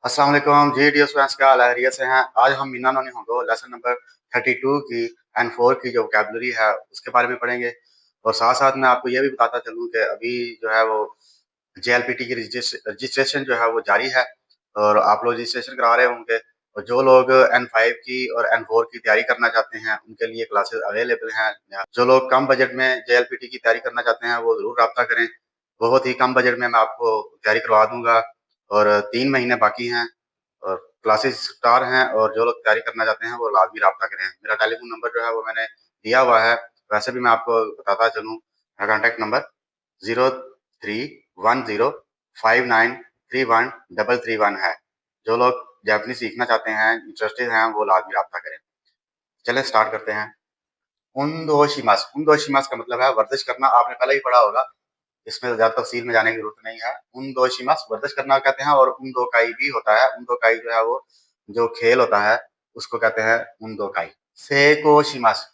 अस्सलाम वालेकुम जी dear students, क्या हाल है? खैरियत से हैं? आज हम मीना नोनी होंगो लेसन नंबर 32 की एंड 4 की जो वोकैबुलरी है उसके बारे में पढ़ेंगे। और साथ साथ मैं आपको ये भी बताता चलूँ कि अभी जो है वो जेएलपीटी की रजिस्ट्रेशन जो है वो जारी है और आप लोग रजिस्ट्रेशन करा रहे होंगे। और जो लोग N5 की और N4 की तैयारी करना चाहते हैं उनके लिए क्लासेस अवेलेबल हैं। जो लोग कम बजट में जेएलपीटी की तैयारी करना चाहते हैं वो ज़रूर रब्ता करें। बहुत ही कम बजट में मैं आपको तैयारी करवा दूंगा और 3 महीने बाकी हैं और क्लासेस स्टार हैं। और जो लोग तैयारी करना चाहते हैं वो लाजमी रब्ता करें। मेरा टेलीफोन नंबर जो है वो मैंने दिया हुआ है। वैसे भी मैं आपको बताता चलूँ, मेरा कॉन्टैक्ट नंबर 031059313331 है। जो लोग जापानीज सीखना चाहते हैं, इंटरेस्टेड हैं, वो लाजमी रब्ता करें। चलें स्टार्ट करते हैं। उन दो शिमास का मतलब है वर्जिश करना। आपने पहले ही पढ़ा होगा, इसमें ज़्यादा तफसील में जाने की ज़रूरत नहीं है। उन दो शिमास वर्जिश करना कहते हैं और उन दो काई भी होता है। उन दो काई जो है वो जो खेल होता है उसको कहते हैं उन दो काई। सेको शिमास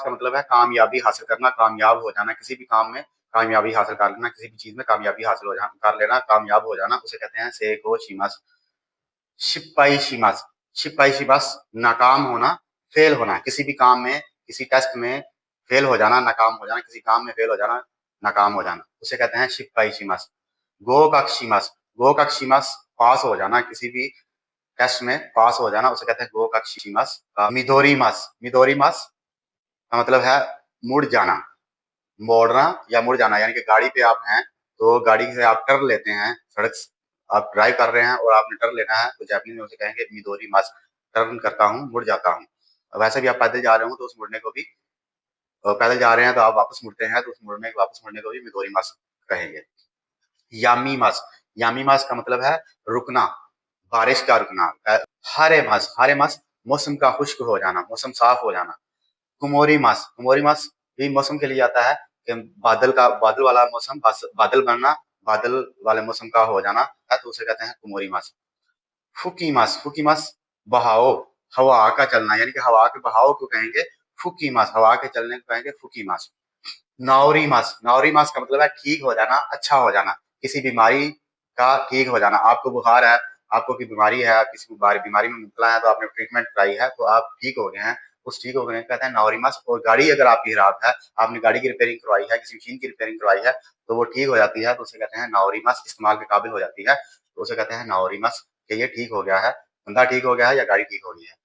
का मतलब है कामयाबी हासिल करना, कामयाब हो जाना। किसी भी काम में कामयाबी हासिल कर लेना, किसी भी चीज में कामयाबी हासिल हो जाना, कर लेना, कामयाब हो जाना, उसे कहते हैं सेको शिमास। शिपाई शिमास नाकाम होना, फेल होना। किसी भी काम में, किसी टेस्ट में फेल हो जाना, नाकाम हो जाना, किसी काम में फेल हो जाना, नाकाम हो जाना, उसे कहते हैं शिपाई शिमास। गोकाक्षीमास पास हो जाना, किसी भी टेस्ट में पास हो जाना, उसे कहते हैं गोकाक्षीमास। मिदोरी मास का मतलब है मुड़ जाना, मोड़ना या मुड़ जाना। यानी कि गाड़ी पे आप हैं तो गाड़ी से आप टर्न लेते हैं, सड़क आप ड्राइव कर रहे हैं और आपने टर्न लेना है तो जापानी में उसे कहेंगे मिदोरी मास, टर्न करता हूँ, मुड़ जाता हूँ। वैसे भी आप पैदल जा रहे हो तो उस मुड़ने को भी, पैदल जा रहे हैं तो आप वापस मुड़ते हैं तो उस मुड़ने वापस मुड़ने को भी मिदोरी मास कहेंगे। यामी मास का मतलब है रुकना, बारिश का रुकना। हारे मास मौसम का खुश्क हो जाना, मौसम साफ हो जाना। कुमोरी मास भी मौसम के लिए आता है कि बादल वाला मौसम, बादल बनना, बादल वाले मौसम का हो जाना है तो उसे कहते हैं कुमोरी मास। फुकी मास बहाव, हवा का चलना, यानी कि हवा के बहाव को कहेंगे फुकी मास, हवा के चलने को कहेंगे फुकी मास। नावरी मास का मतलब है ठीक हो जाना, अच्छा हो जाना, किसी बीमारी का ठीक हो जाना। आपको बुखार है, आपको की बीमारी है, आप किसी बीमारी में मुबतला है तो आपने ट्रीटमेंट कराई है तो आप ठीक हो गए हैं, उस ठीक हो गए कहते हैं नावरी मास। और गाड़ी अगर आपकी खराब है, आपने गाड़ी की रिपेयरिंग करवाई है, किसी मशीन की रिपेयरिंग करवाई है तो वो ठीक हो जाती है तो उसे कहते हैं नावरी मास, इस्तेमाल के काबिल हो जाती है तो उसे कहते हैं नावरी मास कि ये ठीक हो गया है, बंदा ठीक हो गया है या गाड़ी ठीक हो गई है।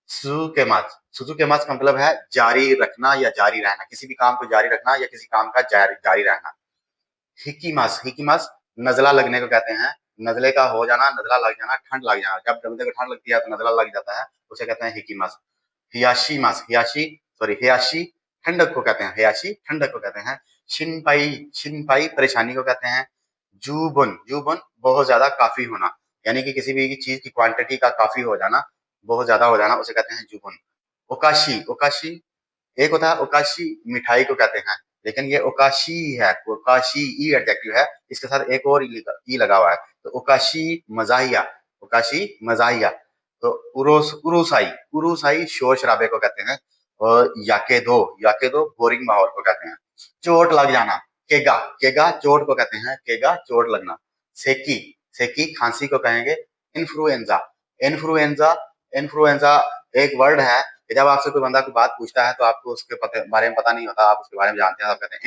सुजुकेमास का मतलब है जारी रखना या जारी रहना, किसी भी काम को जारी रखना या किसी काम का जारी रहना। हिकीमास नजला लगने को कहते हैं, नजले का हो जाना, नजला लग जाना, ठंड लग जाना। जब बंदे को ठंड लगती है तो नजला लग जाता है, उसे कहते हैं हिकीमास। हियाशी ठंडक को कहते हैं, हियाशी ठंडक को कहते हैं। शिनपाई परेशानी को कहते हैं। जूबन बहुत ज्यादा काफी होना, यानी कि किसी भी चीज की क्वांटिटी का काफी हो जाना, बहुत ज्यादा हो जाना, उसे कहते हैं जूबन। ओकाशी ओकाशी एक होता है ओकाशी, मिठाई को कहते हैं, लेकिन ये ओकाशी है, ओकाशी ई एडजेक्टिव है, इसके साथ एक और ई लगा हुआ है तो ओकाशी मजाहिया। तो उरुसाई उरुसाई शोर शराबे को कहते हैं। और याकेदो बोरिंग माहौल को कहते हैं। चोट लग जाना, केगा केगा चोट को कहते हैं, केगा चोट लगना। सेकी सेकी खांसी को कहेंगे। इन्फ्लुएंजा इन्फ्लुएंजा इन्फ्लुएंजा एक वर्ड है कि जब आपसे कोई बंदा कोई बात पूछता है तो आपको उसके बारे में पता नहीं होता, आप उसके बारे में जानते हैं, आप कहते हैं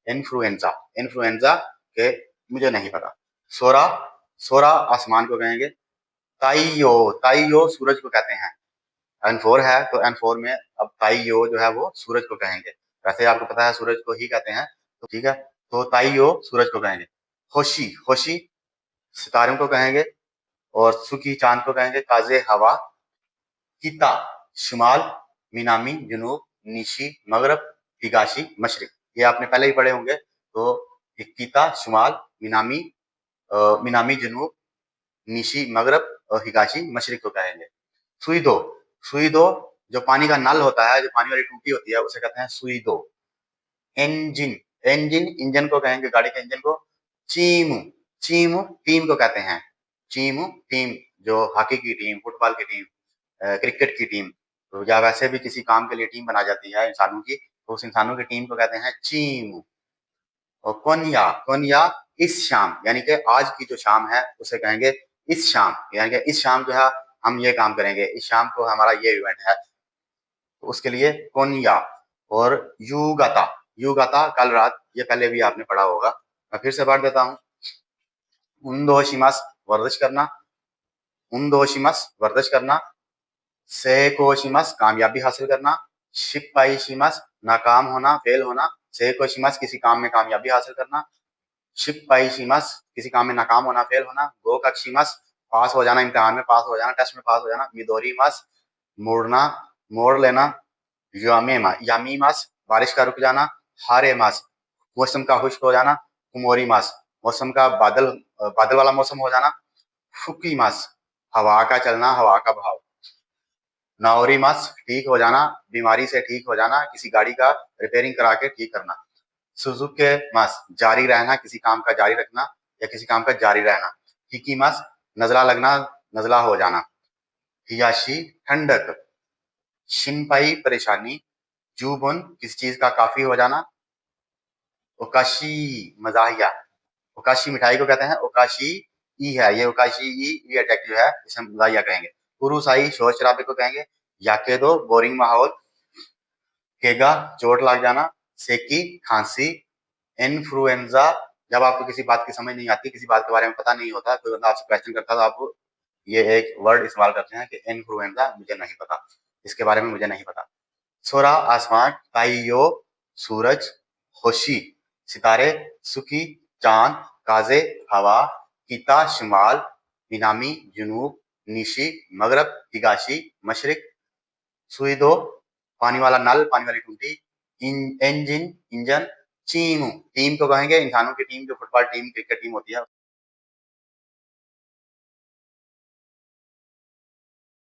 इन्फ्लुएंजा इन्फ्लुएंजा के मुझे नहीं पता। सोरा सोरा आसमान को कहेंगे। ताइयो सूरज को कहते हैं। N4 है तो N4 में अब ताइयो जो है वो सूरज को कहेंगे। वैसे आपको पता है सूरज को ही कहते हैं तो ठीक है, तो ताइयो सूरज को कहेंगे। होशी होशी सितारों को कहेंगे और सुखी चांद को कहेंगे। काजे हवा। किता शुमाल, मिनामी जुनूब, निशी मगरब, हिगाशी मशरिक। ये आपने पहले ही पढ़े होंगे। तो किता शुमाल, मिनामी मिनामी जुनूब, निशी मगरब और हिगाशी मशरिक को कहेंगे। सुई दो जो पानी का नल होता है, जो पानी वाली टूटी होती है उसे कहते हैं सुई दो। इंजन इंजन को कहेंगे, गाड़ी के इंजन को। चीमू चीमू टीम को कहते हैं। चीमू टीम, जो हॉकी की टीम, फुटबॉल की टीम, क्रिकेट की टीम, तो या वैसे भी किसी काम के लिए टीम बना जाती है इंसानों की, तो उस इंसानों की टीम को कहते हैं टीम। और कोनिया इस शाम, यानी कि आज की जो शाम है उसे कहेंगे इस शाम, यानी कि इस शाम जो है हम ये काम करेंगे, इस शाम को हमारा ये इवेंट है, तो उसके लिए कोनिया। और युगाता, युगाता कल रात, ये पहले भी आपने पढ़ा होगा, मैं फिर से पढ़ देता हूँ। उनदोशिमास वर्जिश करना, उनदोशिमास वर्जिश करना, सेकोशिमास कामयाबी हासिल करना, शिप्पाईशिमास नाकाम होना, फेल होना, सेकोशिमास किसी काम में कामयाबी हासिल करना, शिप्पाईशिमास किसी काम में नाकाम होना, फेल होना, गोकाक्षिमास पास हो जाना, इम्तिहान में पास हो जाना, टेस्ट में पास हो जाना, मिदोरीमास मोड़ना, मोड़ लेना, यामीमास बारिश का रुक जाना, हारेमास मौसम का खुश्क हो जाना, कुमोरीमास मौसम का बादल बादल वाला मौसम हो जाना, फुकीमास हवा का चलना, हवा का बहाव, नाओरीमास ठीक हो जाना, बीमारी से ठीक हो जाना, किसी गाड़ी का रिपेयरिंग करा के ठीक करना, सुजुके मास जारी रहना, किसी काम का जारी रखना या किसी काम का जारी रहना, हिकीमास नजला लगना, नजला हो जाना, हियाशी ठंडक, शिनपाई परेशानी, जूबुन किसी चीज का काफी हो जाना, ओकाशी मजाहिया, ओकाशी मिठाई को कहते हैं, ओकाशी ई है, ये ओकाशी ई एडजेक्टिव है, इसे हम मजाहिया कहेंगे। उरुसाई शोर शराबे को कहेंगे, याकेदो बोरिंग माहौल, केगा चोट लग जाना, सेकी खांसी, इन्फ्लुएंजा जब आपको किसी बात की समझ नहीं आती, किसी बात के बारे में पता नहीं होता, कोई बंदा आपसे क्वेश्चन करता है तो आप ये एक वर्ड इस्तेमाल करते हैं कि इन्फ्लुएंजा, मुझे नहीं पता, इसके बारे में मुझे नहीं पता। सोरा आसमान, ताइयो सूरज, होशी सितारे, सुकी चांद, काजे हवा, कीता शुमाल, मिनामी जुनूब, निशी मगरब, हिगाशी मशरिक, सुईदो पानी वाला नल, पानी वाली टूटी, इंजन इंजन, टीम को कहेंगे इंसानों की टीम, जो फुटबॉल टीम क्रिकेट टीम होती है।